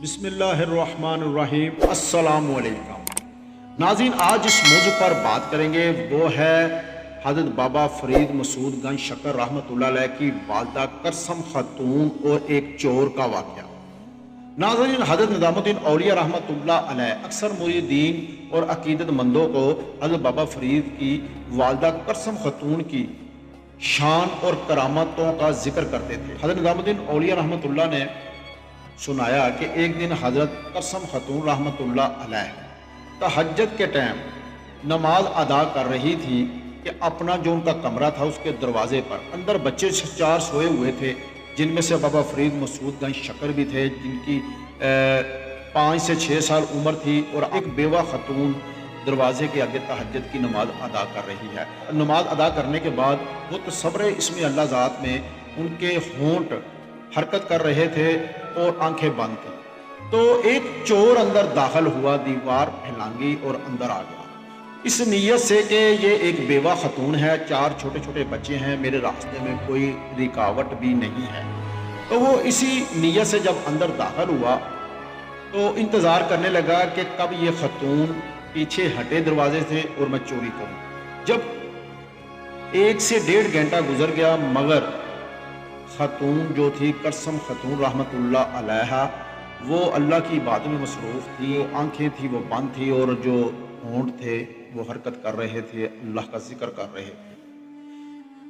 بسم اللہ الرحمن الرحیم۔ السلام علیکم ناظرین، آج اس موضوع پر بات کریں گے، وہ ہے حضرت بابا فرید مسعود گنج شکر رحمۃ اللہ علیہ کی والدہ کرسم خاتون اور ایک چور کا واقعہ۔ ناظرین، حضرت نظام الدین اولیاء رحمۃ اللہ علیہ اکثر مریدین اور عقیدت مندوں کو حضرت بابا فرید کی والدہ کرسم خاتون کی شان اور کرامتوں کا ذکر کرتے تھے۔ حضرت نظام الدین اولیاء رحمۃ اللہ نے سنایا کہ ایک دن حضرت کرسم خاتون رحمۃ اللہ علیہ تہجد کے ٹائم نماز ادا کر رہی تھی کہ اپنا جو ان کا کمرہ تھا اس کے دروازے پر اندر بچے 4 سوئے ہوئے تھے، جن میں سے بابا فرید مسعود گنج شکر بھی تھے، جن کی 5 سے 6 سال عمر تھی، اور ایک بیوہ خاتون دروازے کے آگے تہجد کی نماز ادا کر رہی ہے۔ نماز ادا کرنے کے بعد وہ تصور اسم اللہ ذات میں ان کے ہونٹ حرکت کر رہے تھے اور آنکھیں بند تھیں، تو ایک چور اندر داخل ہوا، دیوار پھیلانگی اور اندر آ گیا، اس نیت سے کہ یہ ایک بیوہ خاتون ہے، 4 چھوٹے چھوٹے بچے ہیں، میرے راستے میں کوئی رکاوٹ بھی نہیں ہے۔ تو وہ اسی نیت سے جب اندر داخل ہوا تو انتظار کرنے لگا کہ کب یہ خاتون پیچھے ہٹے دروازے سے اور میں چوری کروں۔ جب 1 سے 1.5 گھنٹہ گزر گیا، مگر خاتون جو تھی کرسم خاتون رحمۃ اللہ علیہ وہ اللہ کی عبادت میں مصروف تھی، آنکھیں تھی وہ بند تھی، اور جو ہونٹ تھے وہ حرکت کر رہے تھے، اللہ کا ذکر کر رہے تھے۔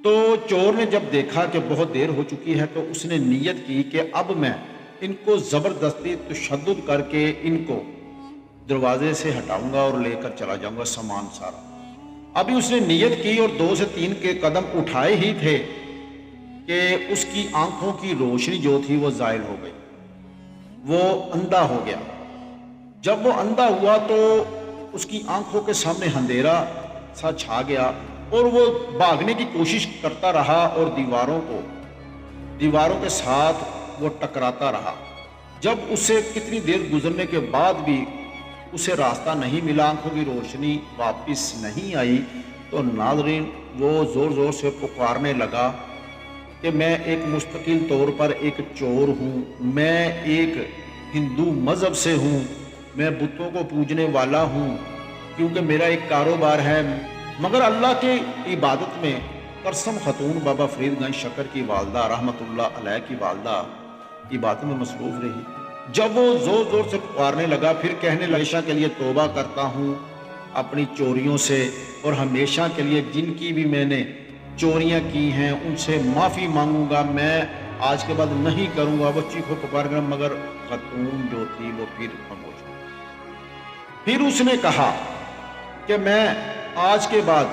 تو چور نے جب دیکھا کہ بہت دیر ہو چکی ہے تو اس نے نیت کی کہ اب میں ان کو زبردستی تشدد کر کے ان کو دروازے سے ہٹاؤں گا اور لے کر چلا جاؤں گا سامان سارا۔ ابھی اس نے نیت کی اور 2 سے 3 کے قدم اٹھائے ہی تھے کہ اس کی آنکھوں کی روشنی جو تھی وہ زائل ہو گئی، وہ اندھا ہو گیا۔ جب وہ اندھا ہوا تو اس کی آنکھوں کے سامنے اندھیرا سا چھا گیا اور وہ بھاگنے کی کوشش کرتا رہا اور دیواروں کے ساتھ وہ ٹکراتا رہا۔ جب اسے کتنی دیر گزرنے کے بعد بھی اسے راستہ نہیں ملا، آنکھوں کی روشنی واپس نہیں آئی، تو ناظرین وہ زور زور سے پکارنے لگا کہ میں ایک مستقل طور پر ایک چور ہوں، میں ایک ہندو مذہب سے ہوں، میں بتوں کو پوجنے والا ہوں، کیونکہ میرا ایک کاروبار ہے۔ مگر اللہ کی عبادت میں کرسم خاتون بابا فرید گنج شکر کی والدہ رحمۃ اللہ علیہ کی والدہ عبادت میں مصروف رہی۔ جب وہ زور زور سے پکارنے لگا، پھر کہنے لگا ہمیشہ کے لیے توبہ کرتا ہوں اپنی چوریوں سے، اور ہمیشہ کے لیے جن کی بھی میں نے چوریاں کی ہیں ان سے معافی مانگوں گا، میں آج کے بعد نہیں کروں گا۔ وہ چیخو پکار گیا، مگر خاتون جو تھی وہ پھر خاموش ہوئی۔ پھر اس نے کہا کہ میں آج کے بعد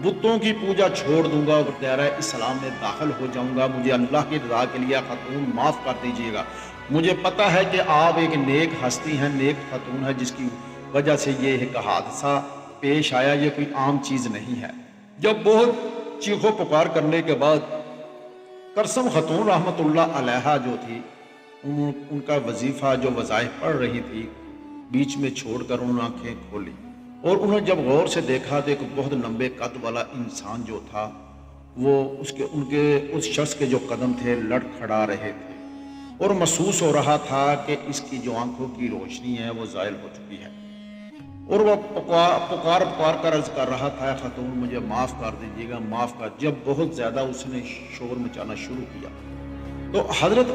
بتوں کی پوجا چھوڑ دوں گا اور دائرہ اسلام میں داخل ہو جاؤں گا، مجھے اللہ کی رضا کے لیے خاتون معاف کر دیجیے گا۔ مجھے پتہ ہے کہ آپ ایک نیک ہستی ہیں، نیک خاتون ہے، جس کی وجہ سے یہ ایک حادثہ پیش آیا، یہ کوئی عام چیز نہیں ہے۔ جب بہت چیخو پکار کرنے کے بعد کرسم خاتون رحمۃ اللہ علیہ جو تھی ان کا وظیفہ جو وظائف پڑھ رہی تھی بیچ میں چھوڑ کر انہوں نے آنکھیں کھولی، اور انہوں نے جب غور سے دیکھا تو ایک بہت لمبے قد والا انسان جو تھا وہ ان کے اس شخص کے جو قدم تھے لڑکھڑا رہے تھے، اور محسوس ہو رہا تھا کہ اس کی جو آنکھوں کی روشنی ہے وہ زائل ہو چکی ہے، اور وہ پکار کر عرض کر رہا تھا، خاتون مجھے معاف کر دیجیے گا، معاف کر۔ جب بہت زیادہ اس نے شور مچانا شروع کیا تو حضرت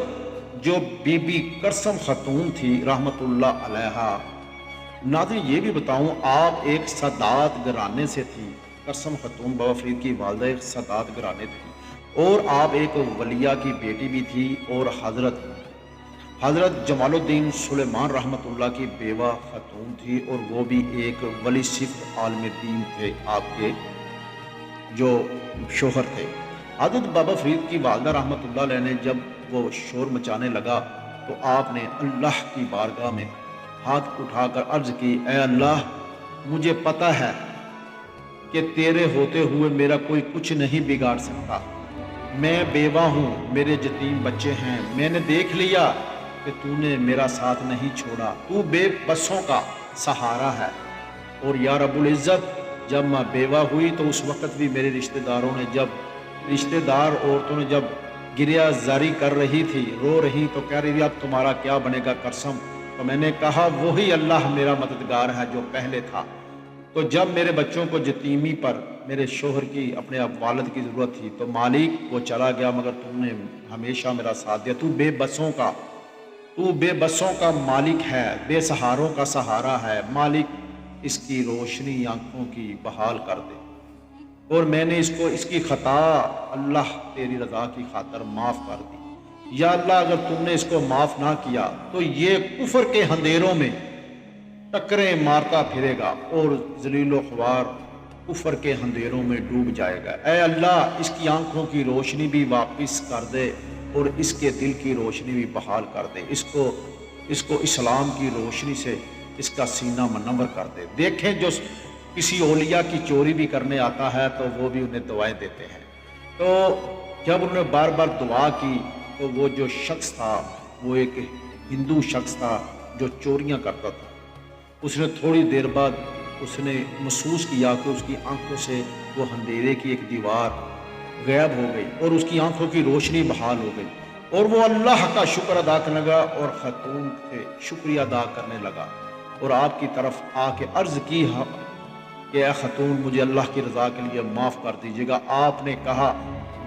جو بی بی کرسم خاتون تھی رحمت اللہ علیہ، ناظرین یہ بھی بتاؤں آپ ایک سادات گھرانے سے تھی، کرسم خاتون بابا فرید کی والدہ ایک سادات گھرانے تھی، اور آپ ایک ولیہ کی بیٹی بھی تھی، اور حضرت جمال الدین سلیمان رحمۃ اللہ کی بیوہ خاتون تھی، اور وہ بھی ایک ولی صفت عالم دین تھے، آپ کے جو شوہر تھے۔ حضرت بابا فرید کی والدہ رحمۃ اللہ علیہ نے جب وہ شور مچانے لگا تو آپ نے اللہ کی بارگاہ میں ہاتھ اٹھا کر عرض کی، اے اللہ مجھے پتہ ہے کہ تیرے ہوتے ہوئے میرا کوئی کچھ نہیں بگاڑ سکتا، میں بیوہ ہوں، میرے یتیم بچے ہیں، میں نے دیکھ لیا کہ تو نے میرا ساتھ نہیں چھوڑا، تو بے بسوں کا سہارا ہے، اور یا رب العزت جب میں بیوہ ہوئی تو اس وقت بھی میرے رشتہ دار عورتوں نے جب गिरिया जारी कर रही थी, रो रही, तो कह रही थी अब तुम्हारा क्या बनेगा करसम। तो मैंने कहा वही अल्लाह मेरा मददगार है जो पहले था। तो जब मेरे बच्चों को यतीमी पर मेरे शोहर की, अपने अब वालिद की ज़रूरत थी, तो मालिक वो चला गया मगर तुमने हमेशा मेरा साथ दिया। तू बेबसों का मालिक है, बेसहारों का सहारा है। मालिक इसकी रोशनी आंखों की बहाल कर दे, और मैंने इसकी खता अल्लाह तेरी रज़ा की खातर माफ़ कर दी। या अल्लाह अगर तुमने इसको माफ़ ना किया तो ये कुफर के अंधेरों में टक्करें मारता फिरेगा और जलीलो ख्वार कुफर के अंधेरों में डूब जाएगा। ऐ अल्लाह इसकी आंखों की रोशनी भी वापस कर दे और इसके दिल की रोशनी भी बहाल कर दे। इसको इस्लाम की रोशनी से इसका सीना मुनव्वर कर दे। देखें जो किसी औलिया की चोरी भी करने आता है तो वो भी उन्हें दुआएं देते हैं। तो जब उन्होंने बार बार दुआ की तो वो जो शख्स था वो एक हिंदू शख्स था जो चोरियां करता था। उसने थोड़ी देर बाद उसने महसूस किया कि उसकी आंखों से वो अंधेरे की एक दीवार गायब हो गई और उसकी आंखों की रोशनी बहाल हो गई, और वो अल्लाह का शुक्र अदा करने लगा और खतून से शुक्रिया अदा करने लगा और आपकी तरफ आके अर्ज की कि ऐ खतून मुझे अल्लाह की रज़ा के लिए माफ़ कर दीजिएगा। आपने कहा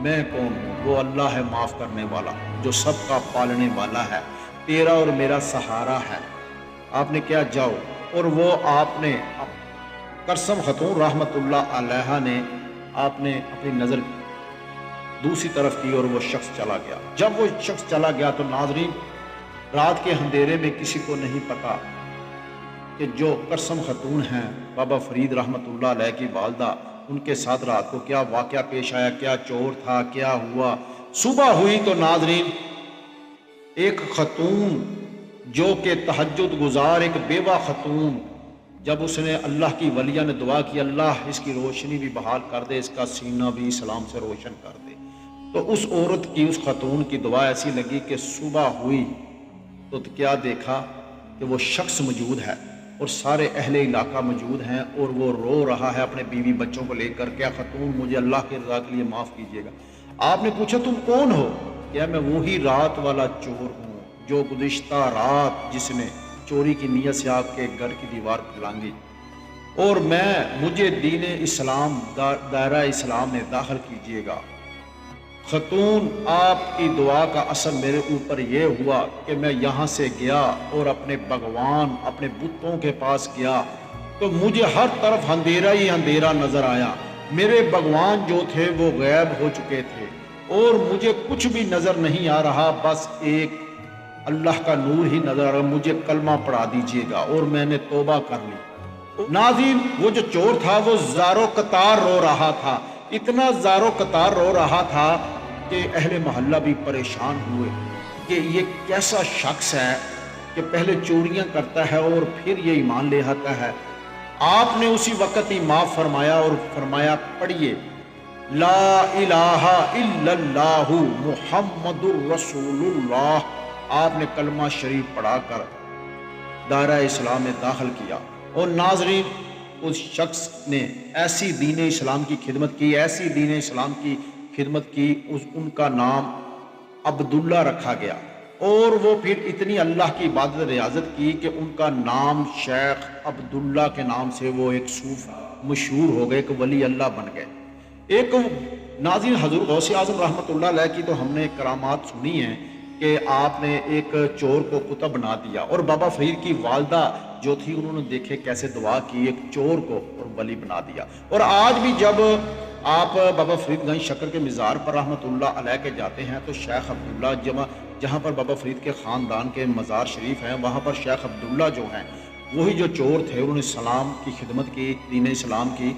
मैं कौन हूँ? वो अल्लाह है माफ़ करने वाला जो सबका पालने वाला है, तेरा और मेरा सहारा है। आपने क्या जाओ, और वो आपने करसम खतून रहमतुल्लाह अलैहा ने आपने अपनी नज़र दूसरी तरफ की और वो शख्स चला गया। जब वो शख्स चला गया तो नाज़रीन रात के अंधेरे में किसी को नहीं पता कि जो करसम खतून हैं बाबा फरीद रहमतुल्लाह अलैह की वालदा, उनके साथ रात को क्या वाक़या पेश आया, क्या चोर था, क्या हुआ। सुबह हुई तो नाज़रीन एक खतून जो कि तहज्जुद गुजार, एक बेवा खतून, जब उसने अल्लाह की वलिया ने दुआ की अल्लाह इसकी रोशनी भी बहाल कर दे, इसका सीना भी इस्लाम से रोशन कर दे, तो उस औरत की, उस खतून की दुआ ऐसी लगी कि सुबह हुई तो क्या देखा कि वो शख्स मौजूद है और सारे अहले इलाका मौजूद हैं और वो रो रहा है अपने बीवी बच्चों को लेकर, क्या खतून मुझे अल्लाह की रज़ा के लिए माफ़ कीजिएगा। आपने पूछा तुम कौन हो? क्या मैं वही रात वाला चोर हूँ जो गुज़िश्ता रात जिसने चोरी की नीयत से आपके घर की दीवार फैलांगी, और मुझे दीन इस्लाम दायरा इस्लाम में दाखिल कीजिएगा। खतून आपकी दुआ का असर मेरे ऊपर ये हुआ कि मैं यहाँ से गया और अपने भगवान, अपने बुतों के पास गया तो मुझे हर तरफ अंधेरा ही अंधेरा नजर आया। मेरे भगवान जो थे वो गायब हो चुके थे और मुझे कुछ भी नजर नहीं आ रहा, बस एक अल्लाह का नूर ही नजर आ रहा। मुझे कलमा पढ़ा दीजिएगा, और मैंने तौबा कर ली। नाज़रीन वो जो चोर था वो ज़ारो कतार रो रहा था, इतना ज़ारो कतार रो रहा था कि अहले मोहल्ला भी परेशान हुए कि ये कैसा शख्स है कि पहले चोरियां करता है और फिर ये ईमान ले आता है। आपने उसी वक्त ही माफ़ फरमाया और फरमाया पढ़िए ला इलाहा इल्लल्लाहु मुहम्मदुर रसूलुल्लाह। आपने कलमा शरीफ पढ़ाकर दायरा इस्लाम में दाखिल किया, और नाज़रीन उस शख्स ने ऐसी दीन इस्लाम की खिदमत की, ऐसी दीन इस्लाम की खिदमत की, उनका नाम अब्दुल्ला रखा गया, और वो फिर इतनी अल्लाह की इबादत रियाजत की कि उनका नाम शेख अब्दुल्ला के नाम से वो एक सूफ मशहूर हो गए, एक वली अल्लाह बन गए। एक नाज़रीन हज़रत गौसे आज़म रहमतुल्लाह अलैह की तो हमने करामात सुनी है कि आपने एक चोर को कुतब बना दिया, और बाबा फरीद की वालदा जो थी उन्होंने देखे कैसे दुआ की, एक चोर को और वली बना दिया। और आज भी जब आप बाबा फरीदगंज शक्कर के मज़ार पर रहमतुल्लाह अलैह के जाते हैं तो शेख अब्दुल्ला जहाँ पर बाबा फरीद के ख़ानदान के मज़ार शरीफ हैं, वहाँ पर शेख अब्दुल्ला जो हैं वही जो चोर थे, उन्होंने इस्लाम की खिदमत की, दीन इस्लाम की,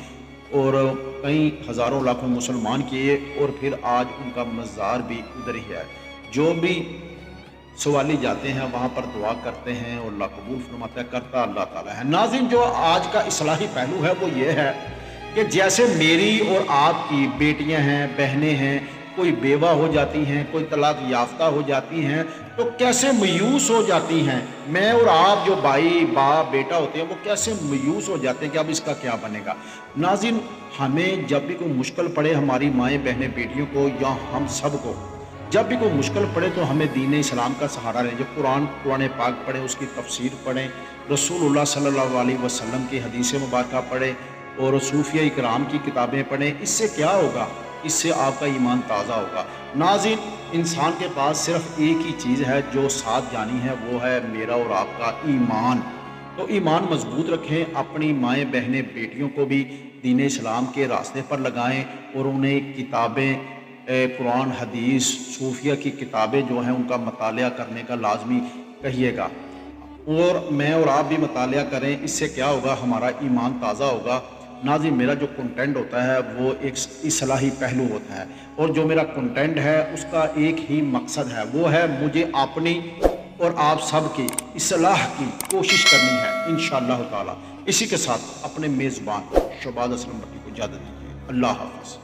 और कई हज़ारों लाखों मुसलमान किए, और फिर आज उनका मज़ार भी उधर ही है। जो भी सवाली जाते हैं वहाँ पर दुआ करते हैं और अल्लाह कबूल फरमाता है, करता अल्लाह ताला है। नाज़रीन जो आज का इस्लाही पहलू है वो ये है कि जैसे मेरी और आपकी बेटियां हैं, बहनें हैं, कोई बेवा हो जाती हैं, कोई तलाक याफ्ता हो जाती हैं, तो कैसे मायूस हो जाती हैं। मैं और आप जो भाई बाप बेटा होते हैं वो कैसे मायूस हो जाते हैं कि अब इसका क्या बनेगा। नाज़रीन हमें जब भी कोई मुश्किल पड़े हमारी माएँ बहनें बेटियों को या हम सब को, जब भी कोई मुश्किल पड़े तो हमें दीन इस्लाम का सहारा लें। जो कुरान पाक पढ़ें, उसकी तफसीर पढ़ें, रसूलुल्लाह सल्लल्लाहु अलैहि वसल्लम की हदीस मुबारक पढ़ें और सूफिया इकराम की किताबें पढ़ें। इससे क्या होगा? इससे आपका ईमान ताज़ा होगा। नाज़रीन, इंसान के पास सिर्फ एक ही चीज़ है जो साथ जानी है, वो है मेरा और आपका ईमान। तो ईमान मजबूत रखें, अपनी माएँ बहनें बेटियों को भी दीन इस्लाम के रास्ते पर लगाएं और उन्हें किताबें कुरान हदीस सूफिया की किताबें जो हैं उनका मतालिया करने का लाजमी कहिएगा। और मैं और आप भी मतालिया करें। इससे क्या होगा? हमारा ईमान ताज़ा होगा। नाज़रीन, मेरा जो कंटेंट होता है वो एक इस्लाही पहलू होता है और जो मेरा कंटेंट है उसका एक ही मकसद है, वो है मुझे अपनी और आप सब की इस्लाह की कोशिश करनी है इंशाअल्लाह ताला। इसी के साथ अपने मेज़बान शहबाज असलम भट्टी को इजाज़त दीजिए। अल्लाह हाफ़िज़।